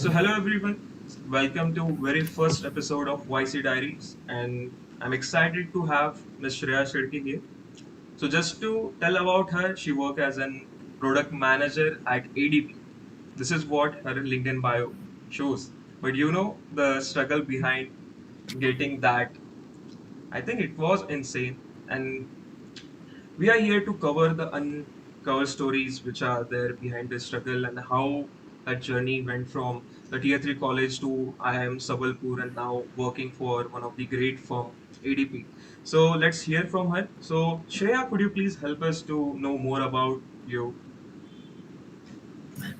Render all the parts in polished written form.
Hello everyone. Welcome to very first episode of YC Diaries, and I'm excited to have Ms. Shreya Shelke here. So, just to tell about her, she worked as an product manager at ADP. This is what her LinkedIn bio shows. But the struggle behind getting that, I think it was insane. And we are here to cover the uncovered stories which are there behind this struggle and how that journey went from the tier 3 college to IIM Sambalpur and now working for one of the great firm ADP. So let's hear from her. So Shreya, could you please help us to know more about you?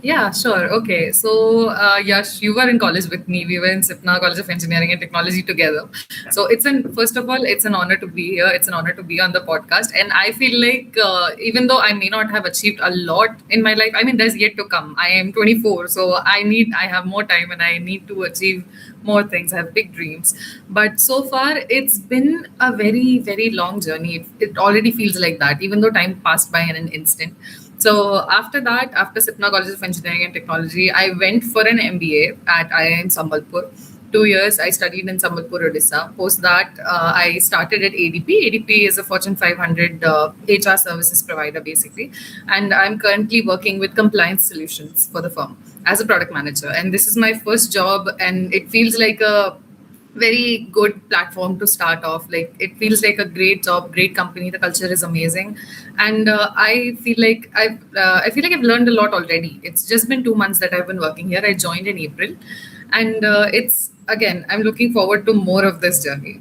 Yeah, sure. Okay. So, Yash, you were in college with me. We were in SIPNA College of Engineering and Technology together. So, first of all, it's an honor to be here. It's an honor to be on the podcast. And I feel like, even though I may not have achieved a lot in my life, I mean, there's yet to come. I am 24. So, I have more time and I need to achieve more things. I have big dreams. But so far, it's been a very, very long journey. It already feels like that, even though time passed by in an instant. So after that, after SIPNA College of Engineering and Technology, I went for an MBA at IIM Sambalpur. 2 years I studied in Sambalpur, Odisha. Post that, I started at ADP. ADP is a Fortune 500 HR services provider, basically. And I'm currently working with compliance solutions for the firm as a product manager. And this is my first job, and it feels like a very good platform to start off. Like, it feels like a great job, great company. The culture is amazing, and I feel like I've learned a lot already. It's just been 2 months that I've been working here. I joined in April, and it's again, I'm looking forward to more of this journey.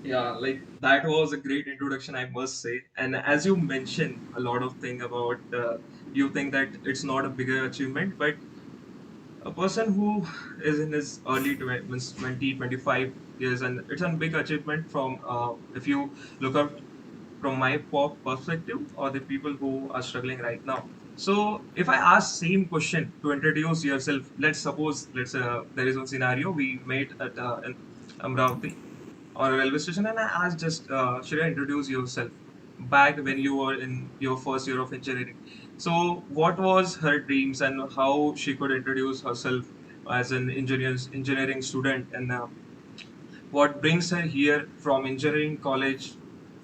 Yeah, like that was a great introduction, I must say. And as you mentioned a lot of thing about you think that it's not a bigger achievement, but a person who is in his early 20, 25 years, and it's a big achievement from if you look up from my perspective or the people who are struggling right now. So if I ask same question to introduce yourself, let's suppose there is one scenario we met at in Amravati or a railway station, and I asked just should I introduce yourself back when you were in your first year of engineering. So what was her dreams and how she could introduce herself as an engineering student, and what brings her here from engineering college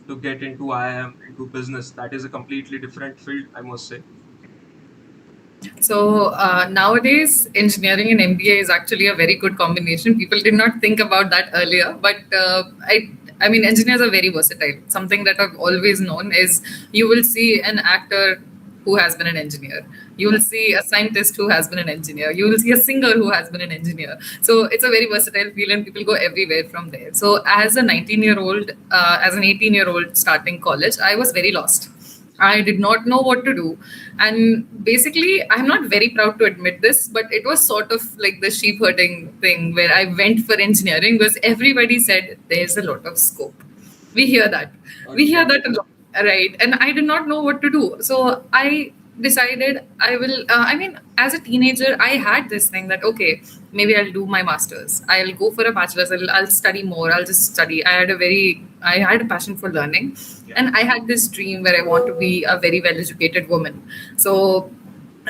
to get into IIM into business. That is a completely different field, I must say. So nowadays, engineering and MBA is actually a very good combination. People did not think about that earlier, but I mean, engineers are very versatile. Something that I've always known is you will see an actor who has been an engineer. You will see a scientist who has been an engineer. You will see a singer who has been an engineer. So it's a very versatile field, and people go everywhere from there. So as a 19-year-old, as an 18-year-old starting college, I was very lost. I did not know what to do. And basically, I'm not very proud to admit this, but it was sort of like the sheep herding thing where I went for engineering because everybody said there's a lot of scope. We hear that. We hear that a lot, right? And I did not know what to do. So I decided I will, as a teenager, I had this thing that, okay, maybe I'll do my master's. I'll go for a bachelor's. I'll study more. I'll just study. I had a passion for learning. And I had this dream where I want to be a very well educated woman. So,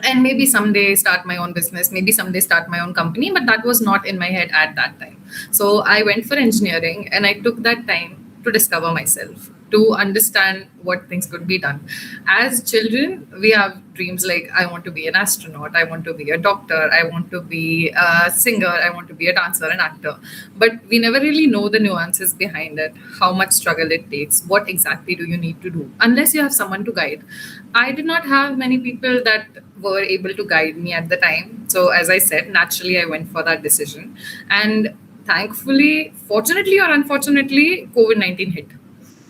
and maybe someday start my own business, maybe someday start my own company, but that was not in my head at that time. So I went for engineering, and I took that time to discover myself, to understand what things could be done. As children, we have dreams like, I want to be an astronaut, I want to be a doctor, I want to be a singer, I want to be a dancer, an actor. But we never really know the nuances behind it, how much struggle it takes, what exactly do you need to do, unless you have someone to guide. I did not have many people that were able to guide me at the time. So, as I said, naturally, I went for that decision. And thankfully, fortunately or unfortunately, COVID-19 hit.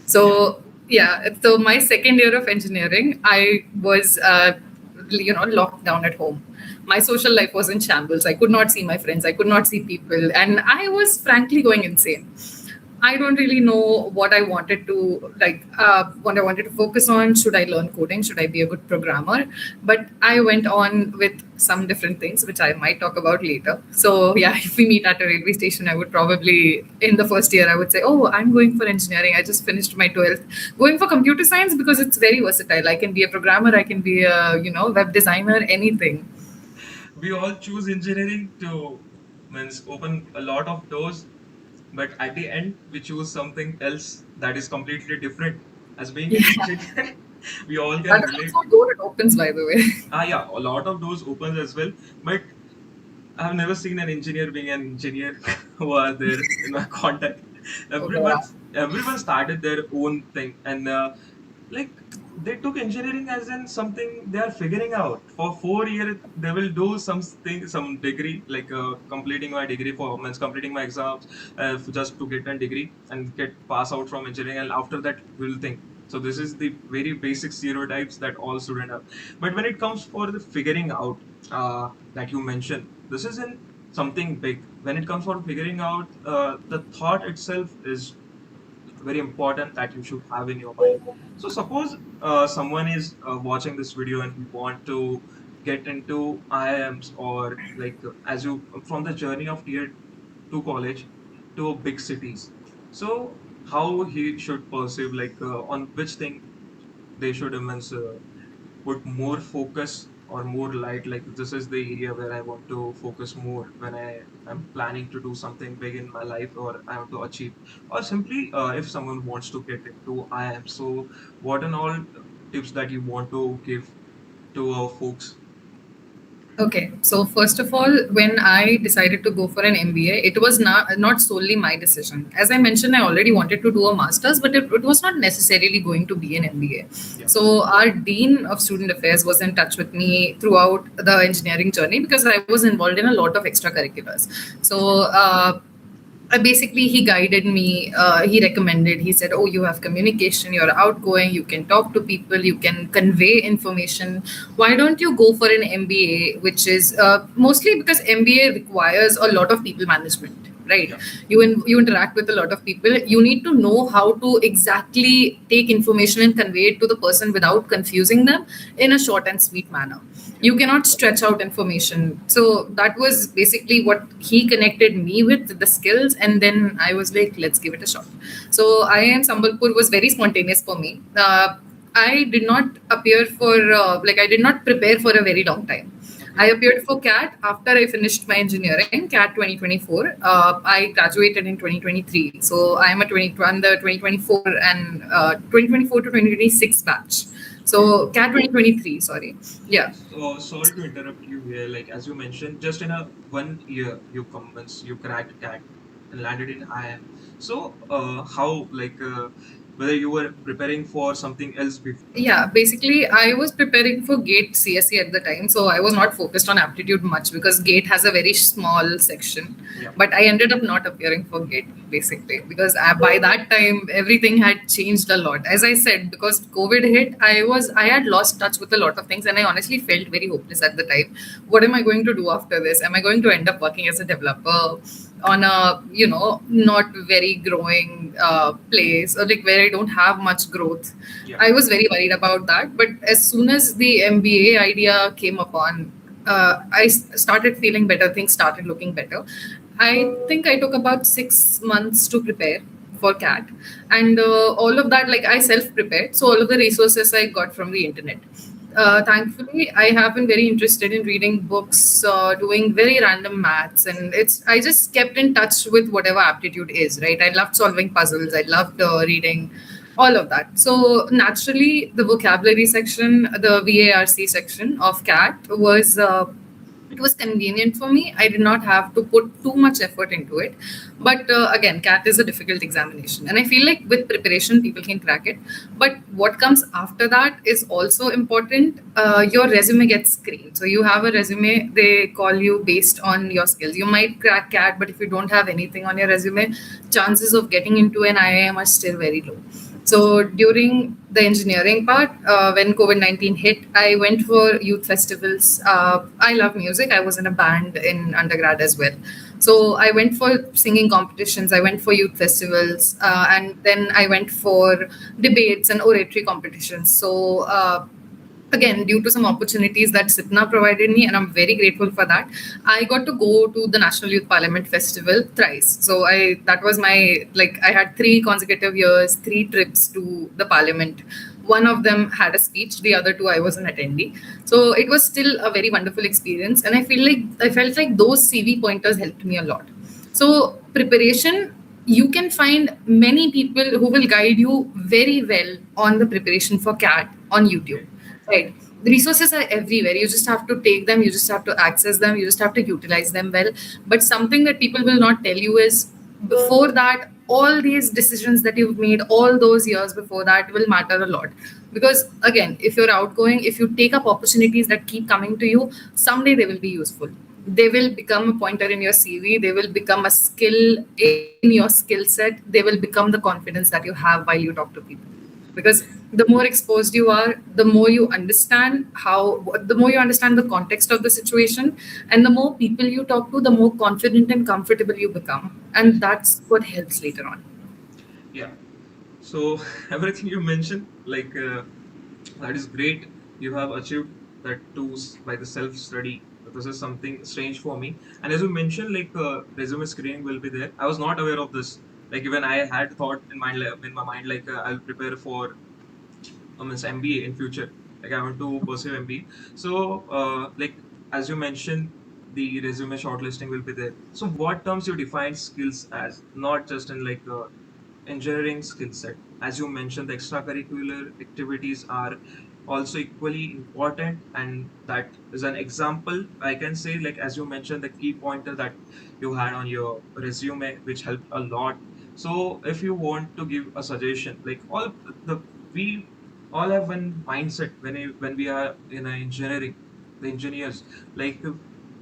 So yeah, so my second year of engineering, I was locked down at home. My social life was in shambles. I could not see my friends. I could not see people, and I was frankly going insane. I don't really know what I wanted to what I wanted to focus on. Should I learn coding? Should I be a good programmer? But I went on with some different things, which I might talk about later. So yeah, if we meet at a railway station, I would probably, in the first year, I would say, oh, I'm going for engineering. I just finished my 12th. Going for computer science because it's very versatile. I can be a programmer. I can be a, web designer, anything. we all choose engineering to means open a lot of doors, but at the end we choose something else that is completely different. As being an Yeah. engineer, we all can That's relate. also a door it opens, by the way. Yeah, a lot of doors opens as well, but I've never seen an engineer being an engineer who are there in my contact. Okay, yeah. Everyone started their own thing, and like they took engineering as in something they are figuring out. For 4 years, they will do something, some degree, like completing my degree for means completing my exams, just to get a degree and get pass out from engineering. And after that, we'll think. So this is the very basic stereotypes that all students have. But when it comes for the figuring out that you mentioned, this is in something big. When it comes for figuring out, the thought itself is very important that you should have in your mind. So suppose someone is watching this video and he want to get into IIMs or like as you from the journey of tier 2 college to big cities. So how he should perceive like on which thing they should immense put more focus or more light, like this is the area where I want to focus more when I am planning to do something big in my life or I want to achieve, or simply if someone wants to get into IIM. So what and all tips that you want to give to our folks? Okay, so first of all, when I decided to go for an MBA, it was not solely my decision. As I mentioned, I already wanted to do a master's, but it was not necessarily going to be an MBA. Yeah. So our dean of student affairs was in touch with me throughout the engineering journey because I was involved in a lot of extracurriculars. So basically he guided me, he recommended, he said, oh, you have communication, you're outgoing, you can talk to people, you can convey information, why don't you go for an MBA, which is mostly because MBA requires a lot of people management, right? Yeah. You interact with a lot of people, you need to know how to exactly take information and convey it to the person without confusing them in a short and sweet manner. Yeah. You cannot stretch out information. So that was basically what he connected me with, the skills, and then I was like, let's give it a shot. So IIM Sambalpur was very spontaneous for me. I did not appear for I did not prepare for a very long time. Okay. I appeared for CAT after I finished my engineering, CAT 2024. I graduated in 2023. So I'm I'm the 2024 and 2024 to 2026 batch. Okay. So CAT 2023, sorry. Okay, Yeah. so sorry to interrupt you here. Like as you mentioned, just in a 1 year you commence, you cracked CAT and landed in IIM. So how like whether you were preparing for something else before? Yeah, basically, I was preparing for GATE CSE at the time, so I was not focused on aptitude much because GATE has a very small section. Yeah. But I ended up not appearing for GATE basically because by that time everything had changed a lot. As I said, because COVID hit, I had lost touch with a lot of things, and I honestly felt very hopeless at the time. What am I going to do after this? Am I going to end up working as a developer on a not very growing place, or like where I don't have much growth? Yeah. I was very worried about that. But as soon as the MBA idea came upon, started feeling better. Things started looking better. I think I took about 6 months to prepare for CAT, and all of that, like I self prepared. So all of the resources I got from the internet. Thankfully, I have been very interested in reading books, doing very random maths, and I just kept in touch with whatever aptitude is, right? I loved solving puzzles. I loved reading, all of that. So naturally, the vocabulary section, the VARC section of CAT was. It was convenient for me. I did not have to put too much effort into it. But again, CAT is a difficult examination. And I feel like with preparation, people can crack it. But what comes after that is also important. Your resume gets screened. So you have a resume, they call you based on your skills. You might crack CAT, but if you don't have anything on your resume, chances of getting into an IIM are still very low. So during the engineering part, when COVID-19 hit, I went for youth festivals. I love music. I was in a band in undergrad as well. So I went for singing competitions. I went for youth festivals, and then I went for debates and oratory competitions. So again, due to some opportunities that Sitna provided me, and I'm very grateful for that, I got to go to the National Youth Parliament Festival thrice. So that was my, like, I had 3 consecutive years, 3 trips to the Parliament. One of them had a speech, the other two I was an attendee. So it was still a very wonderful experience, and I felt like those CV pointers helped me a lot. So preparation, you can find many people who will guide you very well on the preparation for CAT on YouTube, Okay. right? The resources are everywhere. You just have to take them, you just have to access them, you just have to utilize them well. But something that people will not tell you is, before that, all these decisions that you've made all those years before that will matter a lot. Because again, if you're outgoing, if you take up opportunities that keep coming to you, someday they will be useful. They will become a pointer in your CV, they will become a skill in your skill set, they will become the confidence that you have while you talk to people. Because the more exposed you are, the more you understand the more you understand the context of the situation, and the more people you talk to, the more confident and comfortable you become, and Yes. that's what helps later on. Yeah. So everything you mentioned, that is great. You have achieved that too by the self study. This is something strange for me. And as you mentioned, resume screening will be there. I was not aware of this. Like even I had thought in my mind, I'll prepare for means MBA in future. Like I want to pursue MBA. So as you mentioned, the resume shortlisting will be there. So what terms you define skills as? Not just in engineering skill set. As you mentioned, the extracurricular activities are also equally important, and that is an example. I can say, like as you mentioned, the key pointer that you had on your resume, which helped a lot. So if you want to give a suggestion, like all the we all have one mindset when we are in engineering, the engineers, like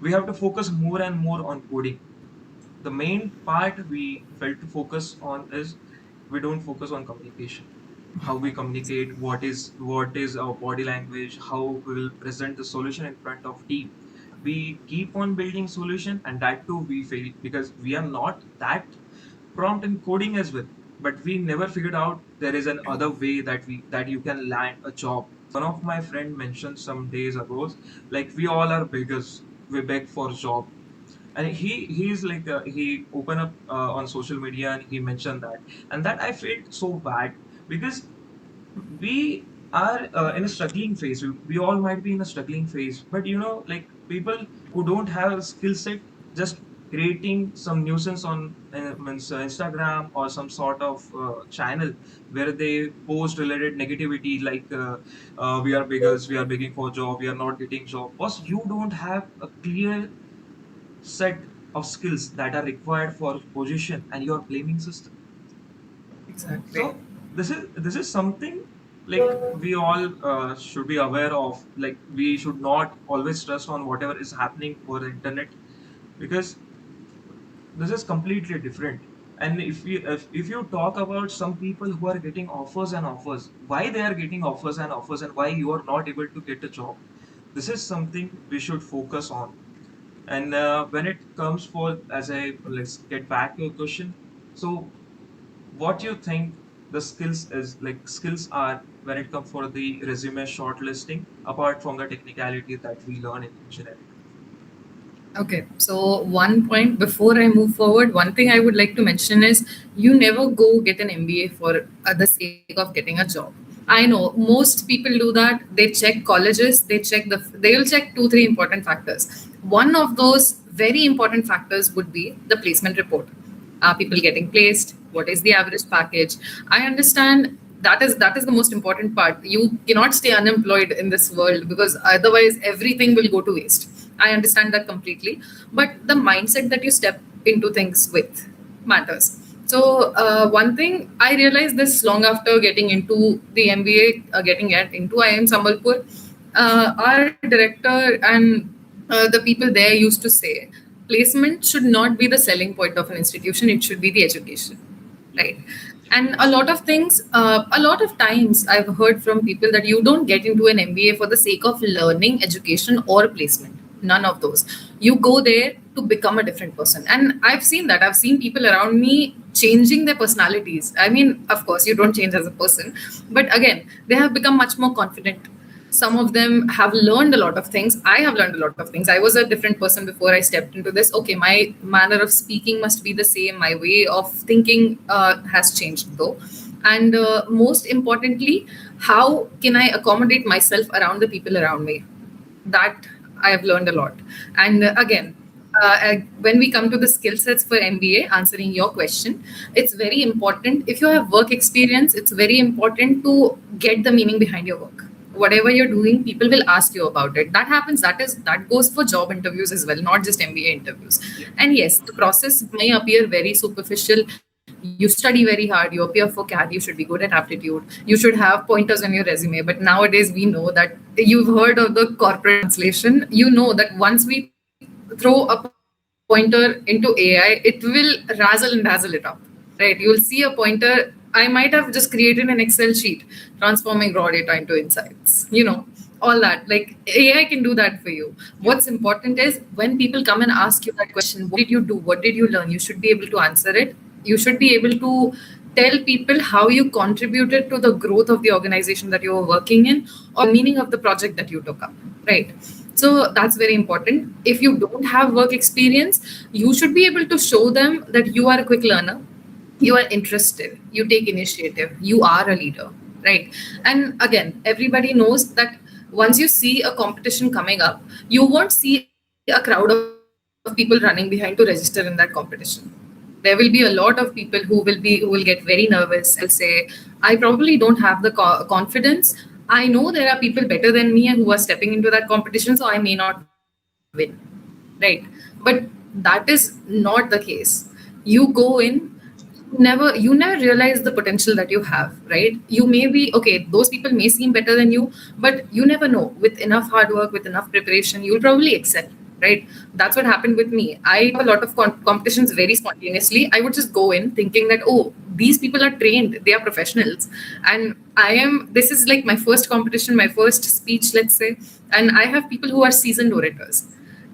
we have to focus more and more on coding. The main part we felt to focus on is we don't focus on communication, how we communicate, what is our body language, how we will present the solution in front of team. We keep on building solution, and that too we fail because we are not that prompt in coding as well. But we never figured out there is an other way that you can land a job. One of my friend mentioned some days ago, like we all are beggars, we beg for job. And he's he opened up on social media and he mentioned that, and that I felt so bad because we are in a struggling phase. We all might be in a struggling phase, but people who don't have a skill set, just creating some nuisance on Instagram or some sort of channel where they post related negativity, we are beggars, we are begging for job, we are not getting job, because you don't have a clear set of skills that are required for position and you're blaming system. Exactly. So this is something like we all should be aware of. Like we should not always trust on whatever is happening over the internet, because this is completely different. And if you talk about some people who are getting offers and offers, why they are getting offers and offers and why you are not able to get a job, this is something we should focus on. And when it comes for, as I let's get back to your question. So what do you think the skills are when it comes for the resume shortlisting, apart from the technicality that we learn in engineering? Okay, so one point before I move forward, one thing I would like to mention is, you never go get an MBA for the sake of getting a job. I know most people do that. They check colleges, they'll check two, three important factors. One of those very important factors would be the placement report. Are people getting placed? What is the average package? I understand that is the most important part. You cannot stay unemployed in this world, because otherwise everything will go to waste. I understand that completely. But the mindset that you step into things with matters. So one thing I realized this long after getting into the MBA, into IIM Sambalpur, our director and the people there used to say, placement should not be the selling point of an institution, it should be the education, Yeah. right? And a Yes. lot of things, a lot of times I've heard from people that you don't get into an MBA for the sake of learning, education, or placement. None of those. You go there to become a different person. And I've seen that. I've seen people around me changing their personalities. I mean, of course, you don't change as a person, but again, they have become much more confident. Some of them have learned a lot of things. I have learned a lot of things. I was a different person before I stepped into this. Okay, my manner of speaking must be the same. My way of thinking has changed though. And most importantly, how can I accommodate myself around the people around me? That I have learned a lot. And again, when we come to the skill sets for MBA, answering your question, it's very important. If you have work experience, it's very important to get the meaning behind your work. Whatever you're doing, people will ask you about it. That happens. That goes for job interviews as well, not just MBA interviews. And yes, the process may appear very superficial. You study very hard, you appear for CAT, you should be good at aptitude, you should have pointers on your resume. But nowadays, we know that you've heard of the corporate translation. You know that once we throw a pointer into AI, it will razzle and dazzle it up, right? You'll see a pointer. I might have just created an Excel sheet transforming raw data into insights, all that. Like AI can do that for you. What's important is when people come and ask you that question, what did you do? What did you learn? You should be able to answer it. You should be able to tell people how you contributed to the growth of the organization that you were working in, or the meaning of the project that you took up, right? So that's very important. If you don't have work experience, you should be able to show them that you are a quick learner, you are interested, you take initiative, you are a leader, right? And again, everybody knows that once you see a competition coming up, you won't see a crowd of people running behind to register in that competition. There will be a lot of people who will get very nervous and they'll say, I probably don't have the confidence. I know there are people better than me and who are stepping into that competition, so I may not win, right? But that is not the case. You go in, you never realize the potential that you have, right? You may be okay, those people may seem better than you, but you never know. With enough hard work, with enough preparation, you'll probably excel, right? That's what happened with me. I used to enter a lot of competitions very spontaneously. I would just go in thinking that, oh, these people are trained, they are professionals, and this is like my first competition, my first speech, let's say, and I have people who are seasoned orators,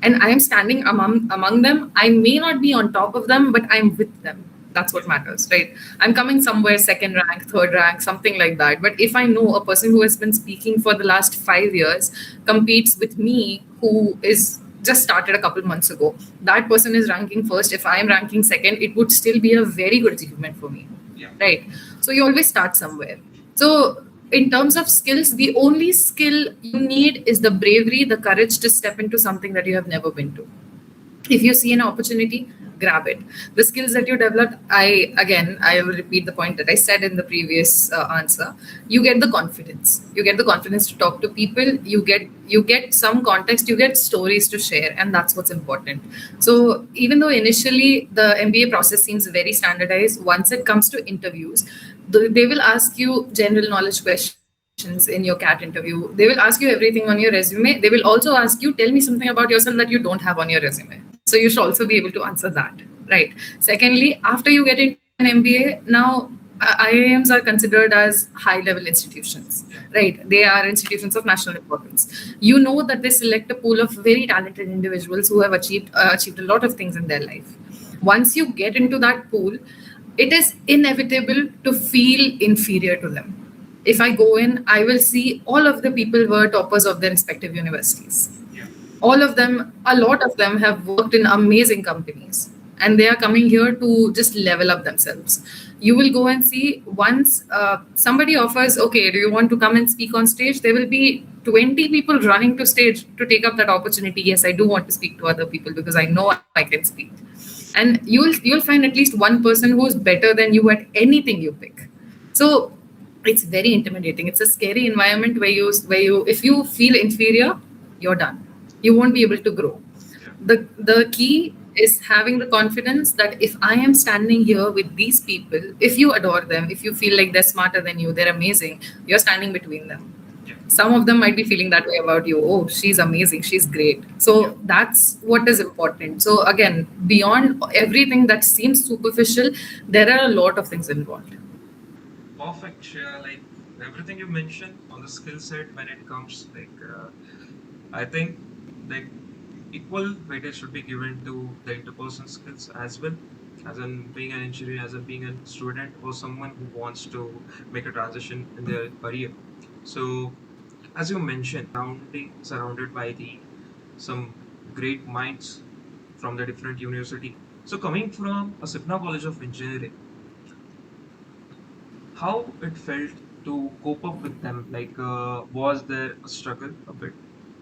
and I am standing among them. I may not be on top of them, but I'm with them. That's what matters, right? I'm coming somewhere second rank, third rank, something like that. But if I know a person who has been speaking for the last 5 years competes with me, who is just started a couple months ago, that person is ranking first. If I am ranking second, it would still be a very good achievement for me, right? So you always start somewhere. So in terms of skills, the only skill you need is the bravery, the courage to step into something that you have never been to. If you see an opportunity, grab it. The skills that you develop, I will repeat the point that I said in the previous answer. You get the confidence. You get the confidence to talk to people. You get some context. You get stories to share, and that's what's important. So even though initially the MBA process seems very standardized, once it comes to interviews, they will ask you general knowledge questions in your CAT interview. They will ask you everything on your resume. They will also ask you, tell me something about yourself that you don't have on your resume. So you should also be able to answer that, right? Secondly, after you get into an MBA, now IIMs are considered as high level institutions, right? They are institutions of national importance. You know that they select a pool of very talented individuals who have achieved a lot of things in their life. Once you get into that pool, it is inevitable to feel inferior to them. If I go in, I will see all of the people were toppers of their respective universities. All of them, a lot of them have worked in amazing companies, and they are coming here to just level up themselves. You will go and see once somebody offers, okay, do you want to come and speak on stage? There will be 20 people running to stage to take up that opportunity. Yes, I do want to speak to other people because I know I can speak. And you'll find at least one person who's better than you at anything you pick. So it's very intimidating. It's a scary environment where you if you feel inferior, you're done. You won't be able to grow. The key is having the confidence that if I am standing here with these people, if you adore them, if you feel like they're smarter than you, they're amazing, you're standing between them. Some of them might be feeling that way about you. Oh, she's amazing, she's great. So that's what is important. So again, beyond everything that seems superficial, there are a lot of things involved. Perfect, Shreya. Like everything you mentioned on the skill set when it comes, I think like equal weightage should be given to the interpersonal skills as well, as in being an engineer, as in being a student, or someone who wants to make a transition in their career. So, as you mentioned, surrounded by the some great minds from the different university. So, coming from a Sipna College of Engineering, how it felt to cope up with them. Like, was there a struggle a bit?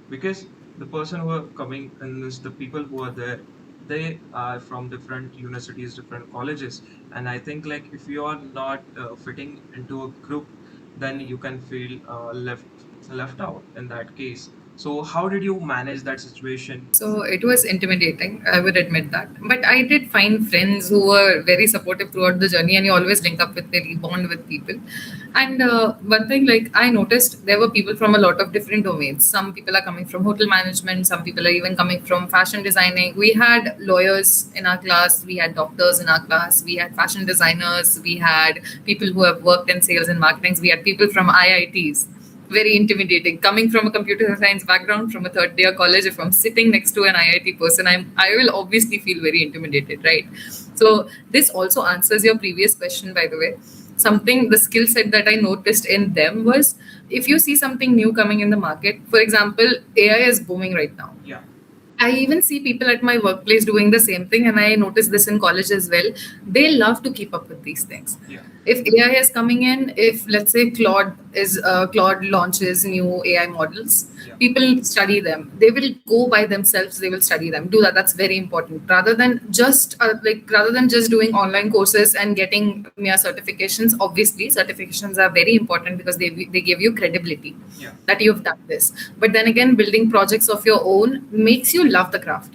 Because the person who are coming and is the people who are there, they are from different universities, different colleges, and I think like if you are not fitting into a group, then you can feel left out in that case. So how did you manage that situation? So it was intimidating, I would admit that. But I did find friends who were very supportive throughout the journey, and you always link up with people, bond with people. And one thing, like I noticed, there were people from a lot of different domains. Some people are coming from hotel management, some people are even coming from fashion designing. We had lawyers in our class, we had doctors in our class, we had fashion designers, we had people who have worked in sales and marketing, we had people from IITs. Very intimidating. Coming from a computer science background, from a third year college, if I'm sitting next to an IIT person, I will obviously feel very intimidated, right? So this also answers your previous question, by the way. Something, the skill set that I noticed in them was, if you see something new coming in the market, for example, AI is booming right now. Yeah. I even see people at my workplace doing the same thing, and I noticed this in college as well. They love to keep up with these things. Yeah. If AI is coming in, if let's say Claude launches new AI models, Yeah. people study them. They will go by themselves. They will study them. Do that. That's very important. Rather than just doing online courses and getting mere certifications. Obviously, certifications are very important because they give you credibility Yeah. that you've done this. But then again, building projects of your own makes you love the craft.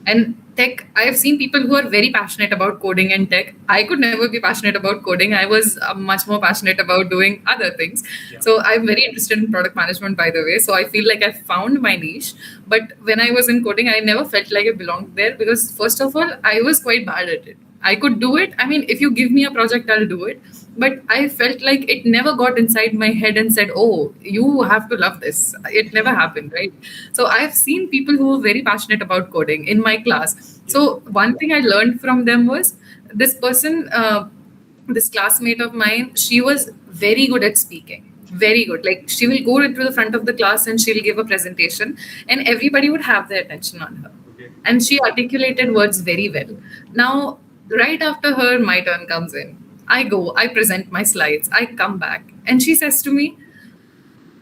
And tech, I have seen people who are very passionate about coding and tech. I could never be passionate about coding. I was much more passionate about doing other things. Yeah. So I'm very interested in product management, by the way. So I feel like I found my niche. But when I was in coding, I never felt like I belonged there because, first of all, I was quite bad at it. I could do it. I mean, if you give me a project, I'll do it. But I felt like it never got inside my head and said, oh, you have to love this. It never happened, right? So I've seen people who are very passionate about coding in my class. So one thing I learned from them was, this person, this classmate of mine, she was very good at speaking. Very good. Like, she will go into the front of the class and she'll give a presentation, and everybody would have their attention on her. Okay. And she articulated words very well. Now, right after her, my turn comes in. I go, I present my slides, I come back, and she says to me,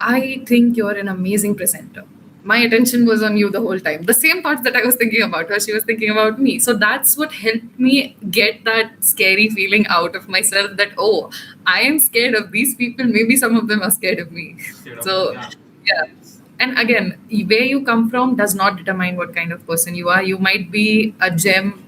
I think you're an amazing presenter. My attention was on you the whole time. The same thoughts that I was thinking about her, she was thinking about me. So that's what helped me get that scary feeling out of myself, that, oh, I am scared of these people. Maybe some of them are scared of me. Scared of So, yeah. yeah. And again, where you come from does not determine what kind of person you are. You might be a gem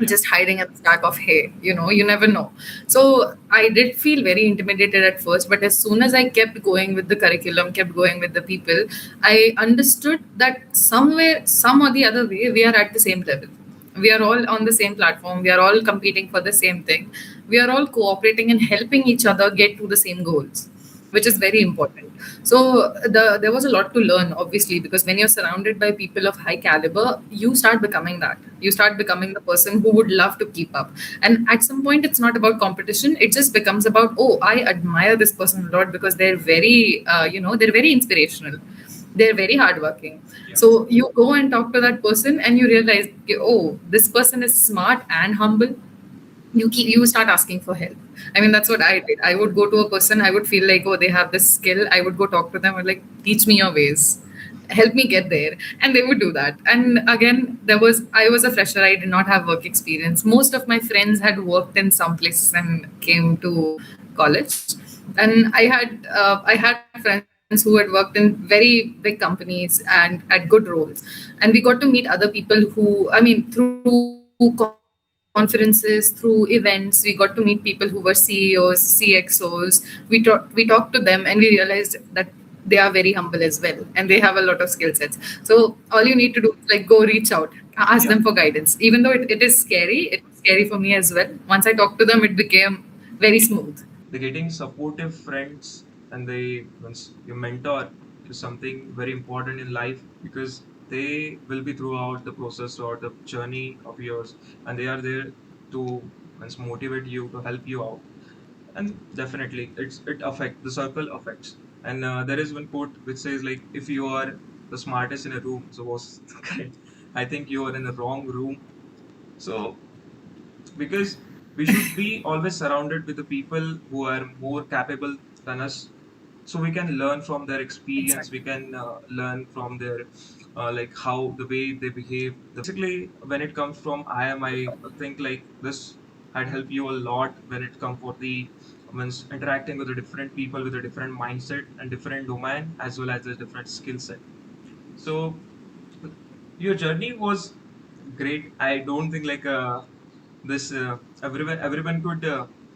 just hiding at the stack of hay. You never know. So I did feel very intimidated at first, but as soon as I kept going with the curriculum, kept going with the people, I understood that somewhere, some or the other way, we are at the same level. We are all on the same platform. We are all competing for the same thing. We are all cooperating and helping each other get to the same goals, which is very important. So there was a lot to learn, obviously, because when you're surrounded by people of high caliber, you start becoming that. You start becoming the person who would love to keep up. And at some point, it's not about competition. It just becomes about, oh, I admire this person a lot because they're they're very inspirational. They're very hardworking. Yeah. So you go and talk to that person, and you realize, okay, oh, this person is smart and humble. You start asking for help. I mean, that's what I did. I would go to a person, I would feel like, oh, they have this skill. I would go talk to them, I'd like, teach me your ways, help me get there. And they would do that. And again, I was a fresher. I did not have work experience. Most of my friends had worked in some places and came to college. And I had friends who had worked in very big companies and at good roles. And we got to meet other people who, I mean, through conferences, through events, we got to meet people who were CEOs, CXOs. We talked to them, and we realized that they are very humble as well, and they have a lot of skill sets. So all you need to do is like go reach out, ask them for guidance. Even though it is scary, it was scary for me as well. Once I talked to them, it became very smooth. The getting supportive friends and they once your mentor is something very important in life, because they will be throughout the process or the journey of yours, and they are there to once motivate you, to help you out. And definitely it affect the circle affects. And there is one quote which says like, if you are the smartest in a room, so was correct, I think you are in the wrong room. So because We should be always surrounded with the people who are more capable than us, so we can learn from their experience. We Exactly. can learn from their like how the way they behave. Basically, when it comes from IIM, I think like this had helped you a lot when it comes for the means interacting with the different people with a different mindset and different domain as well as a different skill set. So your journey was great. I don't think like this everyone could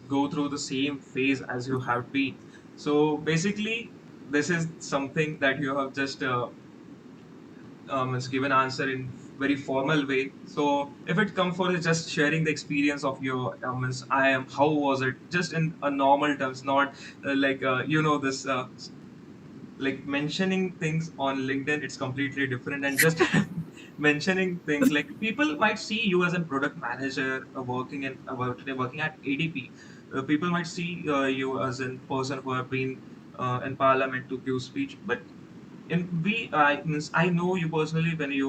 go through the same phase as you have been. So basically, this is something that you have just is given answer in very formal way. So if it comes for just sharing the experience of your I am how was it just in a normal terms, not like this like mentioning things on LinkedIn, it's completely different. And just mentioning things like people might see you as a product manager working at ADP. People might see you as a person who have been in parliament to give speech, but I means I know you personally when you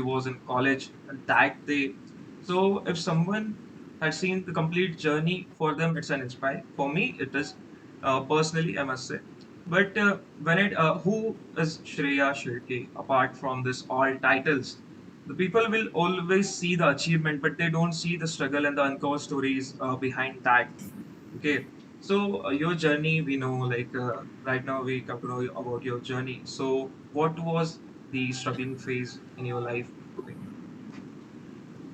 was in college and that day. So if someone had seen the complete journey, for them it's an inspire. For me, it is personally, I must say. But when it who is Shreya Shelke apart from this all titles? The people will always see the achievement, but they don't see the struggle and the uncovered stories behind that. Okay, so your journey, we know, like right now we come to know about your journey. So, what was the struggling phase in your life, like,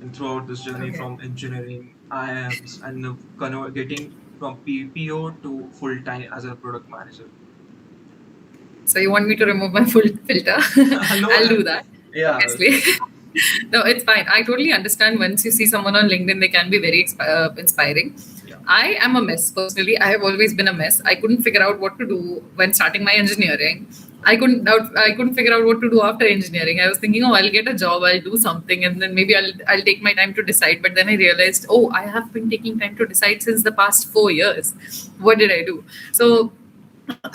and throughout this journey Okay. from engineering, IIMs, and getting from PPO to full time as a product manager? So you want me to remove my full filter? No, I'll do that, yeah, obviously. No, it's fine. I totally understand once you see someone on LinkedIn, they can be very inspiring. yeah, I am a mess personally. I have always been a mess. I couldn't figure out what to do when starting my engineering. okay, I couldn't figure out what to do after engineering. I was thinking, oh, I'll get a job, I'll do something, and then maybe I'll take my time to decide. But then I realized, oh, I have been taking time to decide since the past 4 years. What did I do? So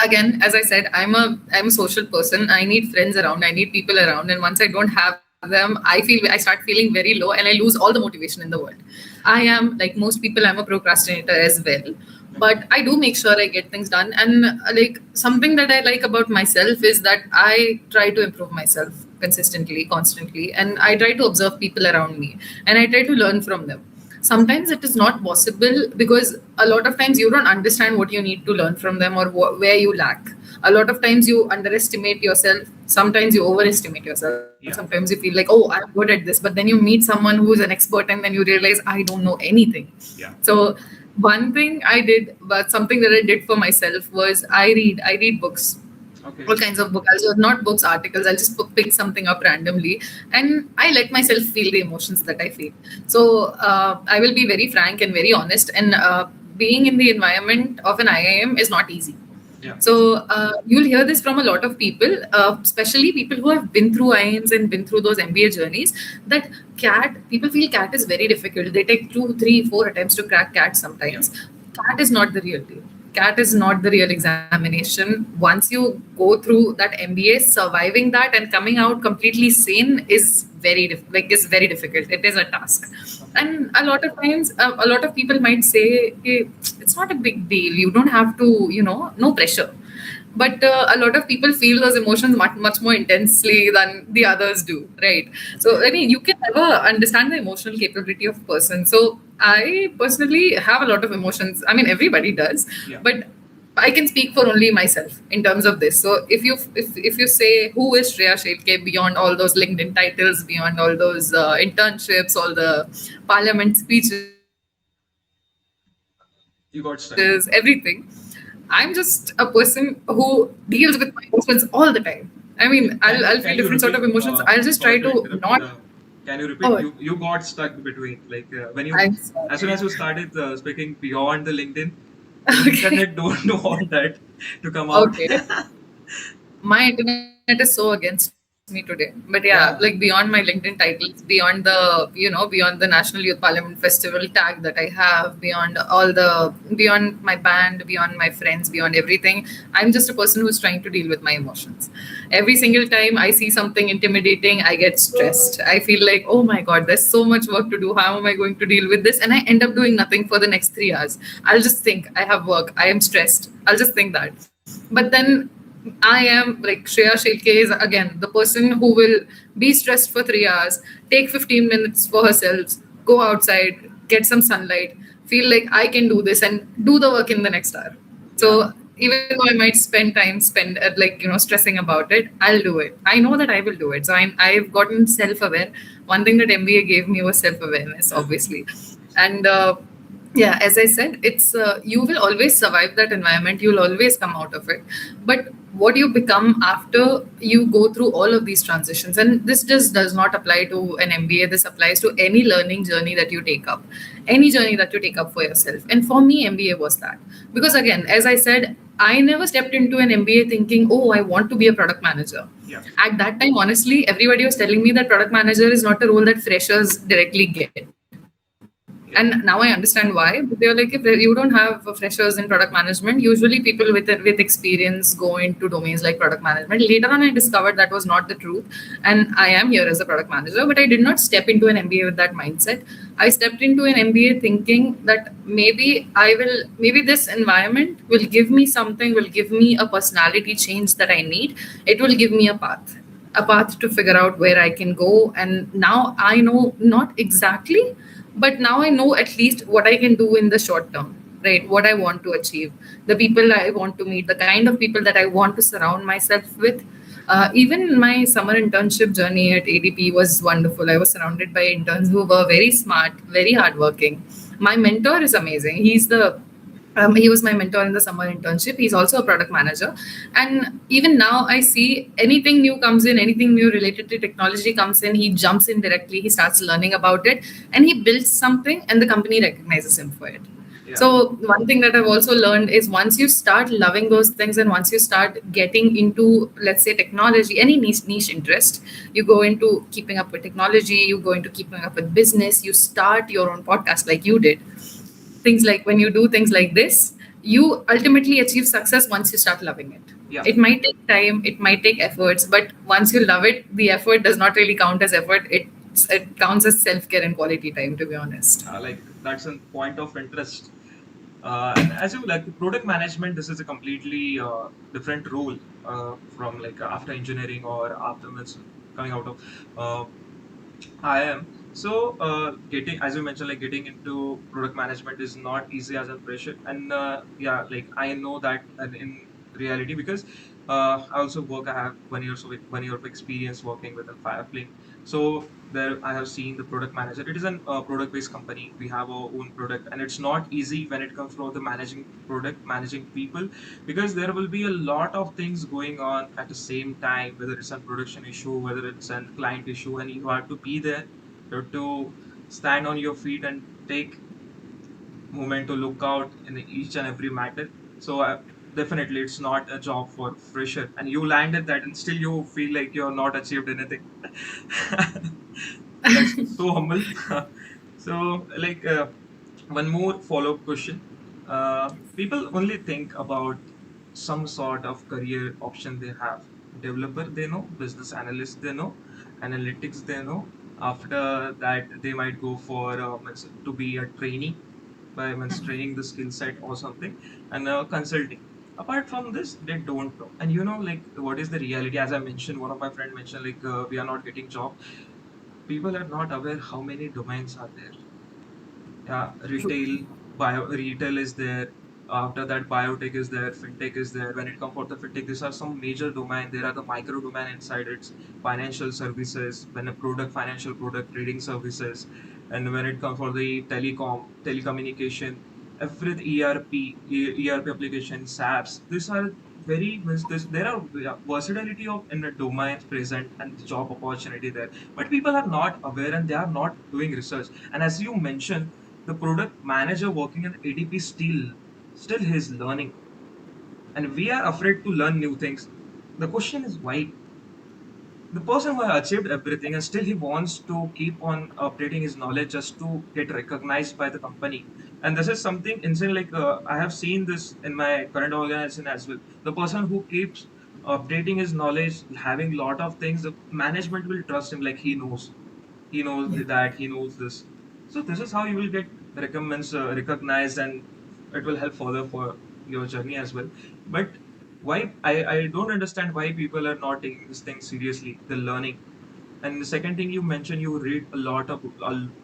again, as I said, I'm a social person. I need friends around, I need people around, and once I don't have them, I start feeling very low and I lose all the motivation in the world. I am, like most people, I'm a procrastinator as well, but okay, I do make sure I get things done. And like something that I like about myself is that I try to improve myself consistently, constantly, and I try to observe people around me and I try to learn from them. Sometimes it is not possible because a lot of times you don't understand what you need to learn from them or where you lack. A lot of times you underestimate yourself, sometimes you overestimate yourself. Sometimes you yeah, feel like, oh, I'm good at this, but then you meet someone who's an expert and then you realize I don't know anything. yeah, So one thing I did, but something that I did for myself was I read books, all okay, kinds of books. Also, not books, articles. I'll just pick something up randomly, and I let myself feel the emotions that I feel. So I will be very frank and very honest. And being in the environment of an IIM is not easy. yeah, So you'll hear this from a lot of people, especially people who have been through IIMs and been through those MBA journeys. That CAT, people feel CAT is very difficult. They take 2, 3, 4 attempts to crack CAT yeah, sometimes. CAT is not the real deal. CAT is not the real examination. Once you go through that MBA, surviving that and coming out completely sane is is very difficult. It is a task, okay, and a lot of times, a lot of people might say, hey, it's not a big deal. You don't have to, no pressure. But a lot of people feel those emotions much more intensely than the others do, right? So okay, I mean, you can never understand the emotional capability of a person. So I personally have a lot of emotions. I mean, everybody does, yeah. but I can speak for only myself in terms of this. So if you say who is Shreya Shelke beyond all those LinkedIn titles, beyond all those internships, all the parliament speeches, everything, I'm You got just a stuck. person who deals with my emotions all the time. I mean, I'll feel different sort of emotions. I'll just Can try you to repeat? not. Sorry to interrupt. Can you repeat? Oh, You got stuck between like when you I'm as soon sorry. as you started speaking beyond the LinkedIn, the internet Okay. don't want that to come out. Okay. My internet is so against me. me today. But yeah, Yeah, like beyond my LinkedIn titles, beyond the, beyond the National Youth Parliament Festival tag that I have, beyond my band, beyond my friends, beyond everything, I'm just a person who's trying to deal with my emotions. Every single time I see something intimidating, I get stressed. I feel like, oh my God, there's so much work to do. How am I going to deal with this? And I end up doing nothing for the next 3 hours. I'll just think, I have work, I am stressed. I'll just think that. But then I am like Shreya Shelke is again the person who will be stressed for 3 hours, take 15 minutes for herself, go outside, get some sunlight, feel like I can do this and do the work in the next hour. yeah, So even though I might spend time spend like stressing about it, I'll do it. I know that I will do it. So I've gotten self aware. One thing that MBA gave me was self awareness, obviously, and yeah, as I said, it's you will always survive that environment, you'll always come out of it, but what you become after you go through all of these transitions, and this just does not apply to an MBA, this applies to any learning journey that you take up, any journey that you take up for yourself. And for me, MBA was that, because again, as I said, I never stepped into an MBA thinking, oh, I want to be a product manager. yeah, At that time, honestly, everybody was telling me that product manager is not a role that freshers directly get. And now I yeah, understand why. But they're like, if you don't have freshers in product management, usually people with experience go into domains like product management. Later on, I discovered that was not the truth, and I am here as a product manager. But I did not step into an MBA with that mindset. I stepped into an MBA thinking that maybe this environment will give me something, will give me a personality change that I need. It will give me a path to figure out where I can go. And now I know, not exactly, but now I know at least what I can do in the short term, right? What I want to achieve, the people I want to meet, the kind of people that I want to surround myself with. Even my summer internship journey at ADP was wonderful. I was surrounded by interns who were very smart, very hardworking. My mentor is amazing. He was my mentor in the summer internship. He's also a product manager. And even now, I see anything new comes in, anything new related to technology comes in, he jumps in directly, he starts learning about it, and he builds something, and the company recognizes him for it. yeah. So, one thing that I've also learned is once you start loving those things and once you start getting into, let's say, technology, any niche interest, you go into keeping up with technology, you go into keeping up with business, you start your own podcast like you did. Things like when you do things like this, you ultimately achieve success once you start loving it. Yeah. It might take time, it might take efforts, but once you love it, the effort does not really count as effort. It counts as self care and quality time, to be honest. Like that's a point of interest. And as you like product management, this is a completely different role from like after engineering or afterwards coming out of uh, IIM. So getting, as you mentioned, like getting into product management is not easy as a fresher. And yeah, like I know that in reality because I also work. I have 1 year of experience working with a Firefly. So there, I have seen the product manager. It is an product-based company. We have our own product, and it's not easy when it comes to the managing product, managing people, because there will be a lot of things going on at the same time, whether it's a production issue, whether it's a client issue, and you have to be there. You have to stand on your feet and take moment to look out in each and every matter. So definitely, it's not a job for fresher, and you landed that, and still you feel like you're not achieved anything. That's so humble. So, like one more follow-up question. People only think about some sort of career option they have. Developer they know, business analyst they know, analytics they know. After that, they might go for to be a trainee by training the skill set or something, and consulting. Apart from this, they don't know. And you know, like what is the reality? As I mentioned, one of my friend mentioned, like we are not getting job. People are not aware how many domains are there. Yeah, retail is there. After that, biotech is there, fintech is there. When it comes for the fintech, these are some major domain. There are the micro domain inside it, financial services, when a product, financial product, trading services, and when it comes for the telecommunication, every ERP application, SAPs. These are there are versatility of in the domains present and the job opportunity there, but people are not aware and they are not doing research. And as you mentioned, the product manager working in ADP still he's learning, and we are afraid to learn new things. The question is why? the person who has achieved everything and still he wants to keep on updating his knowledge just to get recognized by the company. And this is something insane. Like I have seen this in my current organization as well. The person who keeps updating his knowledge, having lot of things, the management will trust him. Like he knows Yeah. that, he knows this. So this is how you will get recognized, and it will help further for your journey as well. But why I don't understand why people are not taking this thing seriously, the learning. And the second thing you mentioned, you read a lot of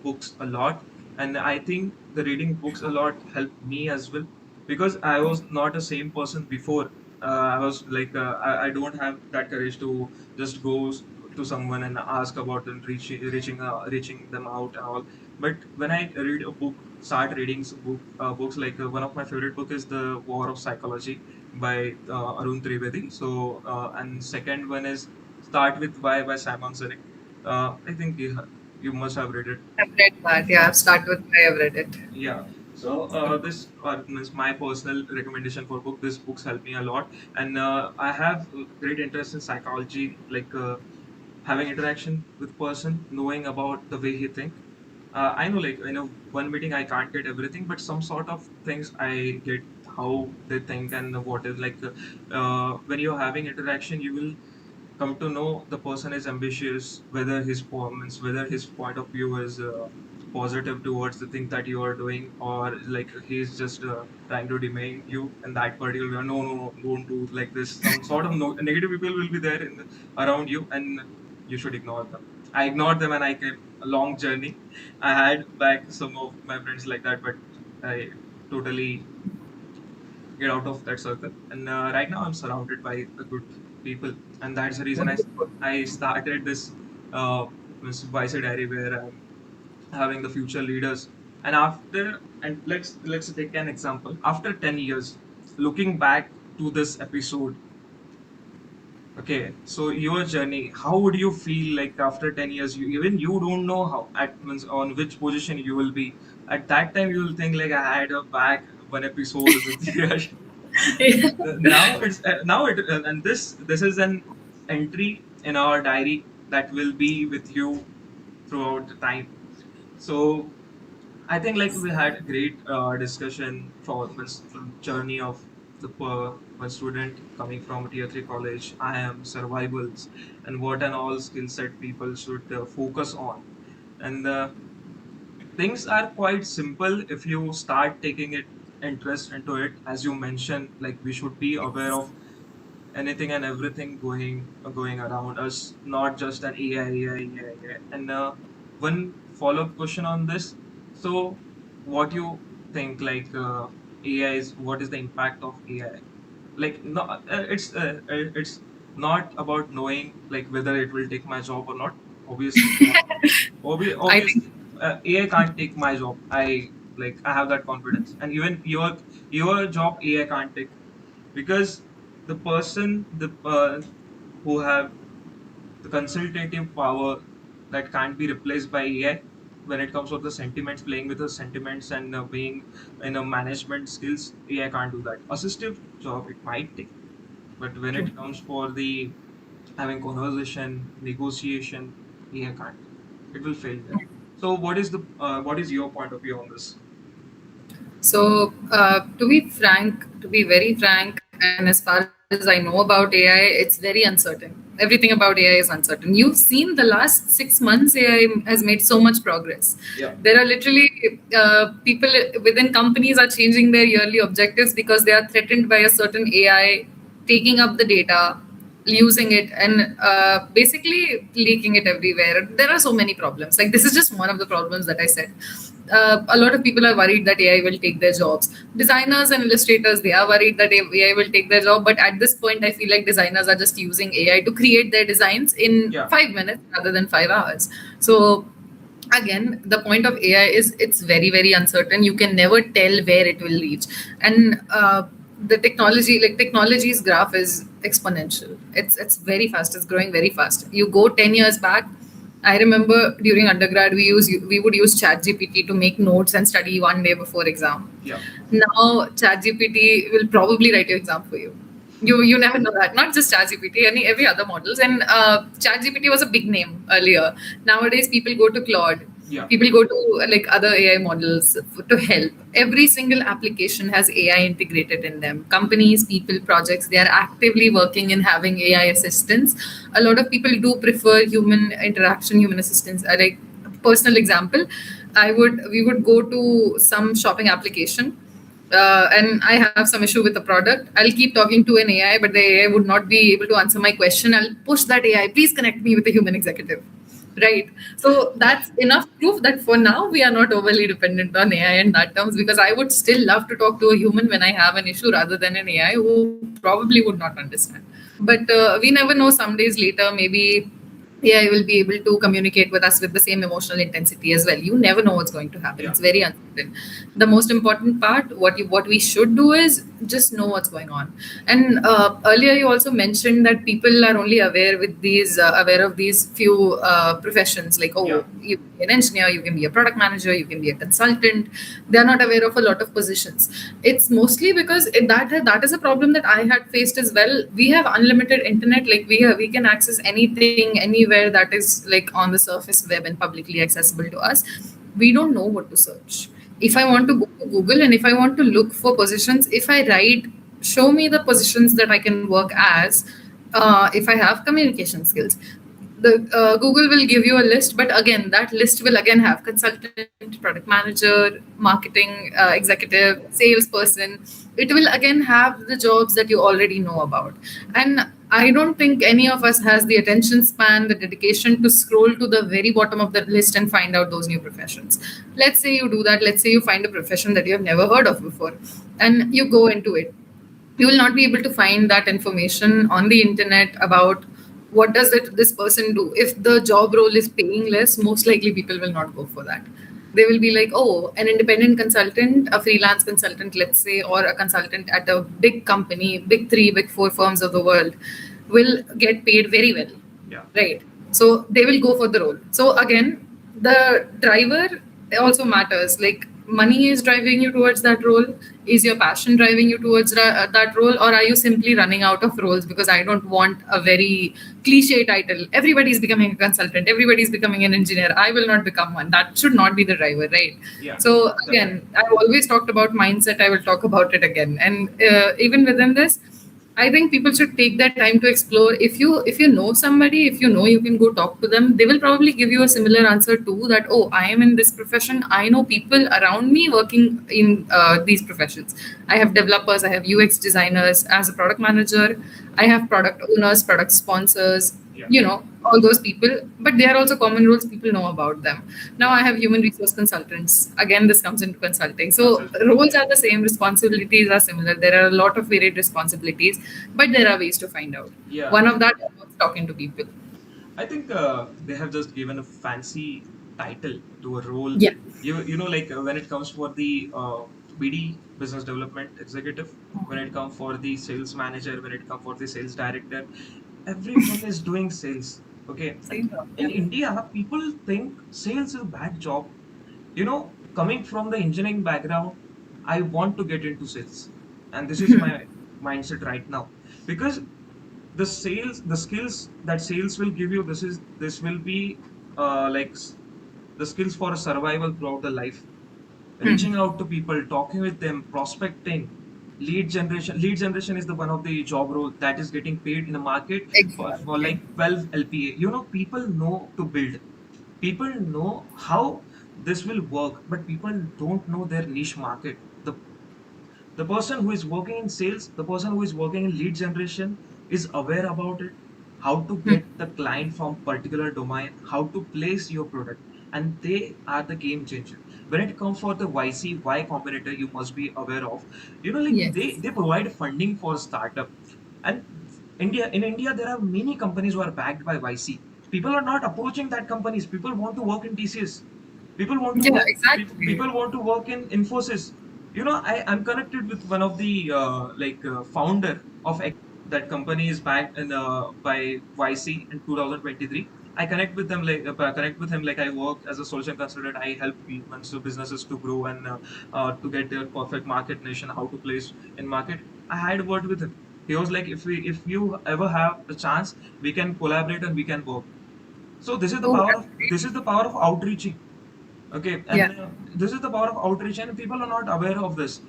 books a lot, and I think the reading books a lot helped me as well, because I was not the same person before. I was like I don't have that courage to just go to someone and ask about them, reaching them out and all. But when I read a book, start reading books, like one of my favorite book is The War of Psychology by Arun Trivedi. So and second one is Start with Why by Simon Sinek. I think you must have read it. I've read that. Yeah, I've started with I have read it. Yeah. So this is my personal recommendation for book. This books help me a lot, and I have great interest in psychology, like having interaction with person, knowing about the way he think. I know, like, one meeting I can't get everything, but some sort of things I get how they think and what is like. When you're having interaction, you will come to know the person is ambitious, whether his performance, whether his point of view is positive towards the thing that you are doing, or like he's just trying to demean you in that particular way. No, no, no, don't do like this. Some sort of negative people will be there around you, and you should ignore them. I ignored them and I came a long journey. I had back some of my friends like that, but I totally get out of that circle. And right now, I'm surrounded by the good people, and that's the reason Wonderful. I started this YC Diary, where I'm having the future leaders. And let's take an example. After 10 years, looking back to this episode, okay, so your journey, how would you feel like after 10 years? You don't know how at means on which position you will be. At that time, you will think like I had a back one episode with Yash. Now and this is an entry in our diary that will be with you throughout the time. So I think like we had a great discussion for this journey of the one student coming from a tier 3 college, IIM survivals, and what and all skill set people should focus on. And things are quite simple if you start taking it interest into it. As you mentioned, like we should be aware of anything and everything going around us, not just an AI. And one follow-up question on this. So, what you think like AI is? What is the impact of AI? Like, no, it's not about knowing like whether it will take my job or not. Obviously, I think obviously, AI can't take my job. I have that confidence, and even your job AI can't take, because the person who have the consultative power that can't be replaced by AI when it comes to the sentiments, playing with the sentiments and being in a management skills, AI can't do that. Assistive job it might take, but when true. it comes for the having conversation, negotiation, AI can't. It will fail there. So what is your point of view on this? So, to be very frank, and as far as I know about AI, it's very uncertain. Everything about AI is uncertain. You've seen the last 6 months, AI has made so much progress. Yeah, There are literally people within companies are changing their yearly objectives because they are threatened by a certain AI taking up the data, using it, and basically leaking it everywhere. There are so many problems. Like, this is just one of the problems that I said. A lot of people are worried that AI will take their jobs. Designers and illustrators, they are worried that AI will take their job. But at this point, I feel like designers are just using AI to create their designs in yeah, 5 minutes rather than 5 hours. So again, the point of AI is it's very, very uncertain. You can never tell where it will reach. And the technology's graph is exponential. It's very fast. It's growing very fast. You go 10 years back. I remember during undergrad we would use ChatGPT to make notes and study one day before exam. yeah. Now ChatGPT will probably write your exam for you. You never know that. Not just ChatGPT, any every other models. And ChatGPT was a big name earlier. Nowadays, people go to Claude. Yeah. People go to like other AI models to help. Every single application has AI integrated in them. Companies, people, projects, they are actively working in having AI assistants. A lot of people do prefer human interaction, human assistance. Like personal example, we would go to some shopping application, and I have some issue with the product, I'll keep talking to an AI, but the AI would not be able to answer my question. I'll push that AI, please connect me with a human executive. Right. So that's enough proof that for now we are not overly dependent on AI in that terms, because I would still love to talk to a human when I have an issue rather than an AI who probably would not understand. But we never know, some days later, maybe AI will be able to communicate with us with the same emotional intensity as well. You never know what's going to happen. Yeah. It's very uncertain. The most important part, what we should do is just know what's going on. And earlier you also mentioned that people are only aware of these few professions, like, Yeah. oh, you can be an engineer, you can be a product manager, you can be a consultant. They are not aware of a lot of positions. It's mostly because that is a problem that I had faced as well. We have unlimited internet, like we can access anything anywhere that is like on the surface web and publicly accessible to us. We don't know what to search. If I Yeah. want to go to Google and if I want to look for positions, if I write, show me the positions that I can work as, if I have communication skills, the Google will give you a list, but again, that list will again have consultant, product manager, marketing executive, salesperson. It will again have the jobs that you already know about. And I don't think any of us has the attention span, the dedication to scroll to the very bottom of the list and find out those new professions. Let's say you do that. Let's say you find a profession that you have never heard of before and you go into it. You will not be able to find that information on the internet about what does this person do. If the job role is paying less, most likely people will not go for that. They will be like, oh, an independent consultant, a freelance consultant, let's say, or a consultant at a big company, big three, big four firms of the world, will get paid very well. Yeah. Right. So they will go for the role. So again, the driver also matters. Like, money is driving you towards that role. Is your passion driving you towards that role, or are you simply running out of roles because I don't want a very cliche title? Everybody's becoming a consultant. Everybody's becoming an engineer. I will not become one. That should not be the driver, right? Yeah. So Definitely. again, I've always talked about mindset. I will talk about it again. And even within this, I think people should take their time to explore. If you know somebody, if you know you can go talk to them, they will probably give you a similar answer too. That, oh, I am in this profession. I know people around me working in these professions. I have developers. I have UX designers as a product manager. I have product owners, product sponsors. Yeah. All those people. But they are also common roles. People know about them. Now Yeah. I have human resource consultants. Again, this comes into consulting. So Consulting. roles are the same, responsibilities are similar. There are a lot of varied responsibilities, but there are ways to find out. Yeah. One of that is talking to people. I think they have just given a fancy title to a role. Yeah. Like when it comes for the BD, business development executive, when it comes for the sales manager, when it comes for the sales director, everyone is doing sales. Okay, Same. in Yeah. India, people think sales is a bad job. Coming from the engineering background, I want to get into sales, and this is my mindset right now, because the skills that sales will give you, this will be the skills for survival throughout the life. Reaching out to people, talking with them, prospecting, lead generation is the one of the job role that is getting paid in the market for Exactly. like 12 LPA. People know to build, people know how this will work, but people don't know their niche market. The person who is working in sales, the person who is working in lead generation is aware about it, how to get the client from particular domain, how to place your product, and they are the game changer. When it comes for the YC, Y Combinator, you must be aware of. Like Yes. they provide funding for startup, and in India there are many companies who are backed by YC. People are not approaching that companies. People want to work in TCS. People want to Yeah, work. exactly. People want to work in Infosys. I'm connected with one of the founder of that company is backed by YC in 2023. I connect with them connect with him, like I work as a solution consultant. I help people, so businesses to grow and to get their perfect market niche and how to place in market. I had a word with him. He was like, if you ever have the chance, we can collaborate and we can work. So Oh, that's great. this is the power of outreaching. Okay, Yeah. and this is the power of outreach, and people are not aware of this.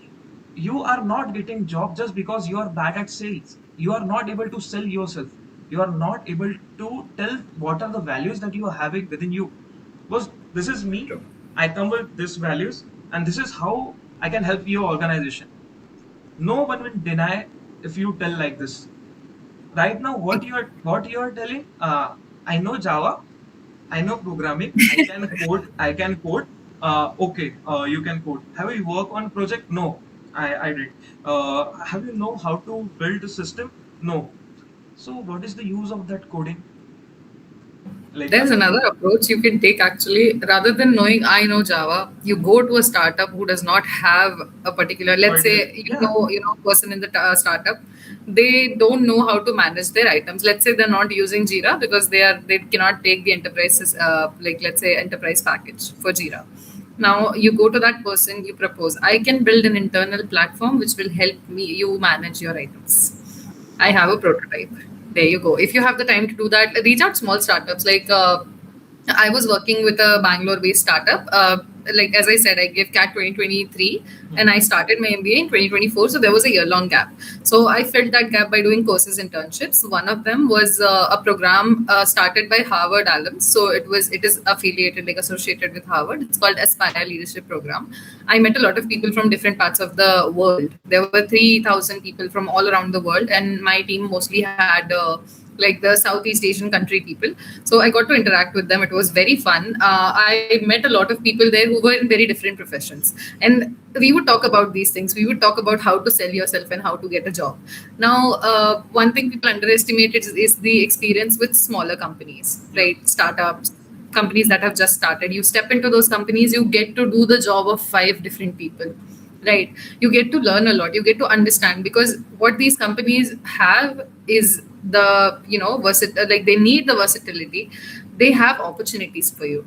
You are not getting job just because you are bad at sales. You are not able to sell yourself. You are not able to tell what are the values that you are having within you. Because this is me. True. I come with these values, and this is how I can help your organization. No one will deny if you tell like this. Right now, what you are telling, I know Java, I know programming, I can code. Okay, you can code. Have you worked on project? No, I did. Have you know how to build a system? No. So what is the use of that coding? Like, There's another approach you can take actually. Rather than knowing I know Java, you go to a startup who does not have a particular, let's say, yeah, person in the startup. They don't know how to manage their items. Let's say they're not using Jira because they cannot take the enterprises, like let's say enterprise package for Jira. Now you go to that person, you propose, I can build an internal platform which will help me you manage your items. I have a prototype. There you go. If you have the time to do that, reach out small startups. Like I was working with a Bangalore-based startup. Like as I said, I gave CAT 2023, and I started my MBA in 2024. So there was a year-long gap. So I filled that gap by doing courses, internships. One of them was a program started by Harvard alums. So it is affiliated, like associated with Harvard. It's called Aspire Leadership Program. I met a lot of people from different parts of the world. There were 3,000 people from all around the world, and my team mostly had. Like the Southeast Asian country people. So I got to interact with them. It was very fun. I met a lot of people there who were in very different professions. And we would talk about these things. We would talk about how to sell yourself and how to get a job. Now, one thing people underestimate is the experience with smaller companies, yeah, right? Startups, companies that have just started. You step into those companies, you get to do the job of five different people, right? You get to learn a lot, you get to understand, because what these companies have is the like they need the versatility. They have opportunities for you.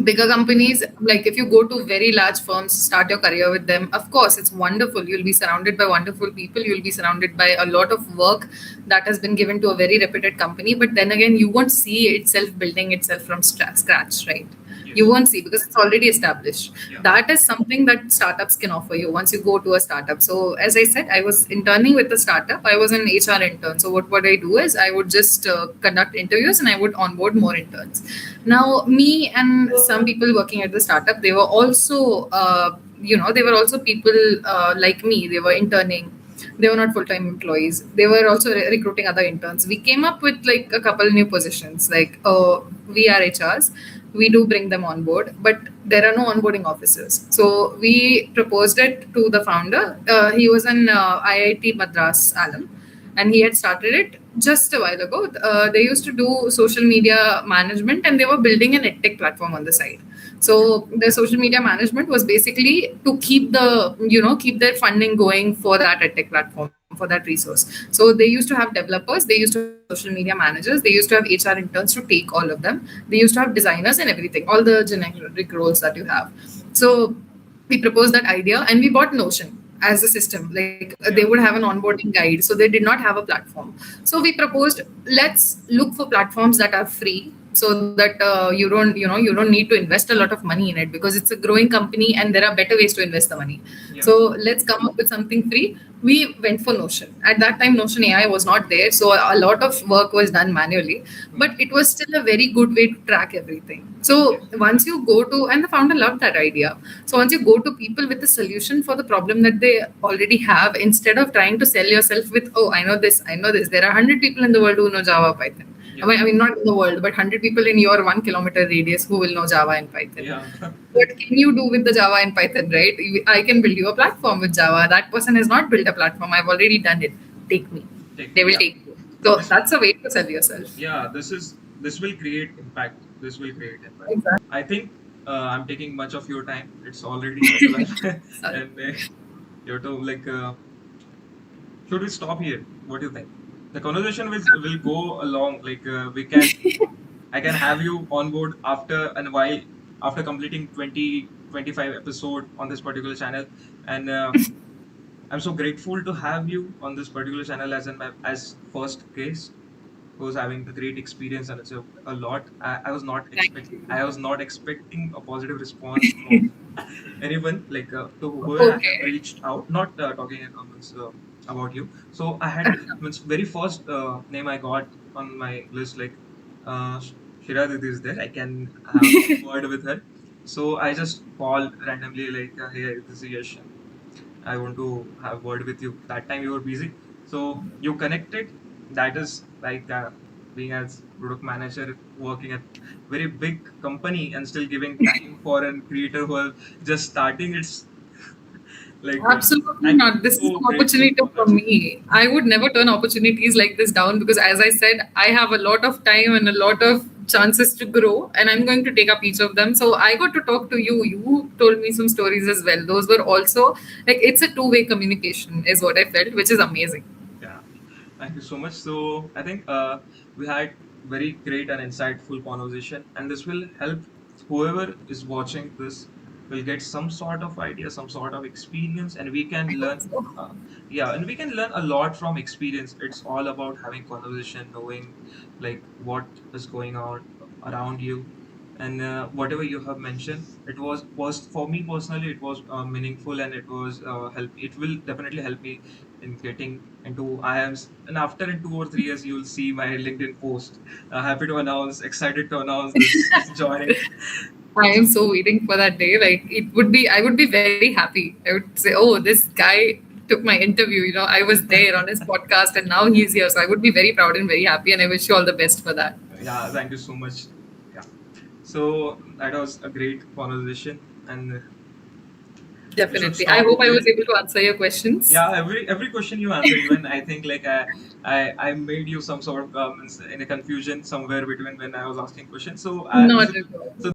Bigger companies, like if you go to very large firms, start your career with them, of course it's wonderful, you'll be surrounded by wonderful people, you'll be surrounded by a lot of work that has been given to a very reputed company, but then again you won't see itself building itself from scratch, right? You yes, won't see because it's already established. yeah, That is something that startups can offer you once you go to a startup. So as I said, I was interning with a startup. I was an HR intern. So what I do is I would just conduct interviews and I would onboard more interns. Now me and some people working at the startup, they were also they were also people like me. They were interning, they were not full-time employees, they were also recruiting other interns. We came up with like a couple new positions, like we are HRs, we do bring them on board, but there are no onboarding officers. So we proposed it to the founder. He was an IIT Madras alum, and he had started it just a while ago. They used to do social media management, and they were building an edtech platform on the side. So the social media management was basically to keep their funding going for that edtech platform, for that resource. So they used to have developers, they used to have social media managers, they used to have HR interns to take all of them. They used to have designers and everything, all the generic roles that you have. So we proposed that idea and we bought Notion as a system. Like they yeah, would have an onboarding guide, so they did not have a platform. So we proposed, let's look for platforms that are free, so that you don't need to invest a lot of money in it, because it's a growing company and there are better ways to invest the money. yeah, So let's come up with something free. We went for Notion. At that time, Notion AI was not there, so a lot of work was done manually, but it was still a very good way to track everything. So yes, once you go to, and the founder loved that idea. So once you go to people with a solution for the problem that they already have, instead of trying to sell yourself with, oh, I know this. There are 100 people in the world who know Java, Python. yeah, I mean, not in the world, but 100 people in your 1 kilometer radius who will know Java and Python. yeah, What can you do with the Java and Python, right? I can build you a platform with Java. That person has not built a platform. I've already done it. Take me. take They me, will yeah. take you. So This, that's a way to sell yourself. yeah, this will create impact. This will create impact. Exactly. I think I'm taking much of your time. It's already 12, Sorry. and you have to like. Should we stop here? What do you think? The conversation will go along. Like I can have you on board after and while after completing 20 25 episode on this particular channel, and I'm so grateful to have you on this particular channel as as first guest who's having a great experience, and it's a lot. Thank you. I was not expecting a positive response from anyone, like to whoever I have Okay. reached out, not talking about you. So I had means very first name I got on my list, like Shreya Didi is there. I can have a word with her. So I just called randomly, like, hey, this is Yash, and I want to have word with you. That time you were busy, so you connected. That is like being as product manager, working at very big company and still giving time for a creator who are just starting. It's like Absolutely I'm not. This is so an grateful opportunity for for that. me. I would never turn opportunities like this down because, as I said, I have a lot of time and a lot of chances to grow, and I'm going to take up each of them. So I got to talk to you. You told me some stories as well. Those were also like it's a two-way communication, is what I felt, which is amazing. Yeah. Thank you so much. So I think we had very great and insightful conversation, and this will help whoever is watching this will get some sort of idea, some sort of experience, and we can I hope learn. so. Yeah, and we can learn a lot from experience. It's all about having conversation, knowing like what is going on around you, and whatever you have mentioned, it was for me personally, it was meaningful, and it was help. It will definitely help me in getting into IIMs. And after in 2 or 3 years, you'll see my LinkedIn post. Happy to announce, excited to announce this joining. I am so waiting for that day. Like it would be, I would be very happy. I would say, "Oh, this guy took my interview. You know, I was there on his podcast, and now he's here." So I would be very proud and very happy, and I wish you all the best for that. Yeah, thank you so much. Yeah. So that was a great conversation, and we should Definitely. I stop hope over I here. was able to answer your questions. Yeah, every question you answer, even I think like I made you some sort of in a confusion somewhere between when I was asking questions. So Not at all. so